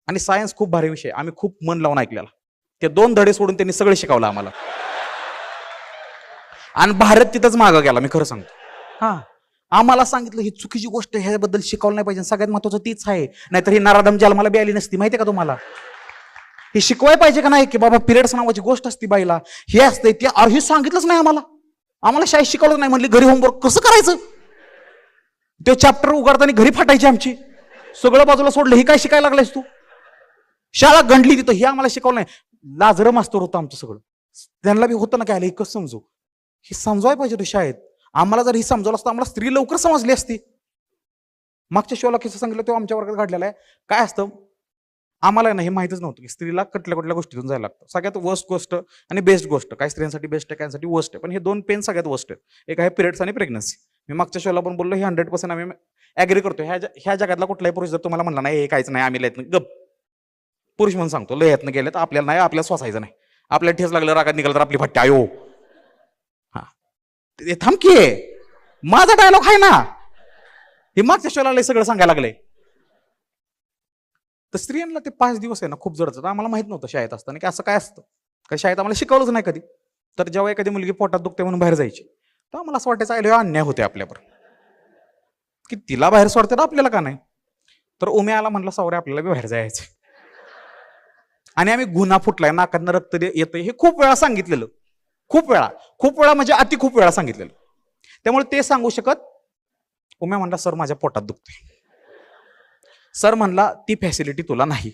आणि सायन्स खूप भारी विषय, आम्ही खूप मन लावून ऐकलेला. ते 2 धडे सोडून त्यांनी सगळे शिकवलं आम्हाला. आणि भारत तिथंच मागं गेला, मी खरं सांगतो. हा, आम्हाला सांगितलं ही चुकीची गोष्ट आहे, ह्याबद्दल शिकवलं नाही पाहिजे. सगळ्यात महत्वाचं तीच आहे, नाहीतर ही नराधम जन्माला बी आली नसती. माहितीये का तुम्हाला? हे शिकवाय पाहिजे का नाही की बाबा पिरियड्स नावाची गोष्ट असते बाईला, हे असते ते. हे सांगितलंच नाही आम्हाला. आम्हाला शाळेत शिकवलं नाही. म्हणली घरी होमवर्क कसं करायचं, ते चॅप्टर उघडताना घरी फाटायची आमची. सगळं बाजूला सोडलं, ही काय शिकायला लागलायस तू? शाळा गंडली तिथं, हे आम्हाला शिकवलं नाही. लाजरं मास्तर होतं आमचं सगळं. त्यांना बी होतं ना काय, हे कसं समजू, हे समजवाय पाहिजे होतं शाळेत. आम्हाला जर ही समजवलं असतं, आम्हाला स्त्री लवकर समजली असती. मागच्या शिवाला किस्सा सांगितलं तेव्हा आमच्या वर्गात घडलेला आहे. काय असतं, आम्हाला ना हे माहितच नव्हतं की स्त्रीला कुठल्या कुठल्या गोष्टीतून जायला लागतं. सगळ्यात वर्स्ट गोष्ट आणि बेस्ट गोष्ट, काही स्त्रियांसाठी बेस्ट आहे, काहींसाठी वर्स्ट आहे. पण हे 2 पेन सगळ्यात वर्स्ट आहेत. एक आहे पिरियड्स आणि प्रेग्नन्सी. मी मागच्या शोला पण बोललो, हे 100% आम्ही ऍग्री करतो. ह्या जगातला कुठलाही पुरुष जर तुम्हाला म्हणला नाही हे काहीच नाही, आम्ही लयत गप पुरुष म्हणून सांगतो, लयतनं गेले तर आपल्याला नाही, आपल्याला स्वसायचं नाही. आपल्याला ठेस लागलं, रागात निघालं तर आपली भट्टी आयो. हा, थांबकी माझा डायलॉग आहे ना, हे मागच्या शोला सगळं सांगायला लागलंय. तर स्त्रियांना ते 5 दिवस आहे ना खूप जडचं. आम्हाला माहित नव्हतं शाळेत असताना की असं काय असतं. काही शाळेत आम्हाला शिकवलंच नाही कधी. तर जेव्हा एखादी मुलगी पोटात दुखते म्हणून बाहेर जायची, तर आम्हाला असं वाटायचं आयला अन्याय होते आपल्यावर, की तिला बाहेर सोडते तर आपल्याला का नाही. तर उम्याला म्हणलं सावरे आपल्याला बी बाहेर जायचं. आणि आम्ही गुन्हा फुटलाय, नाकातनं रक्त येतं, हे खूप वेळा सांगितलेलं. खूप वेळा म्हणजे अति खूप वेळा सांगितलेलं. त्यामुळे ते सांगू शकत. उम्या म्हणला सर माझ्या पोटात दुखते. सर म्हणला ती फॅसिलिटी तुला नाही.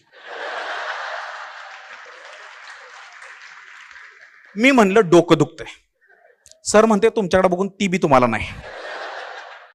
मी म्हणलं डोकं दुखतंय. सर म्हणते तुमच्याकडे बघून ती बी तुम्हाला नाही.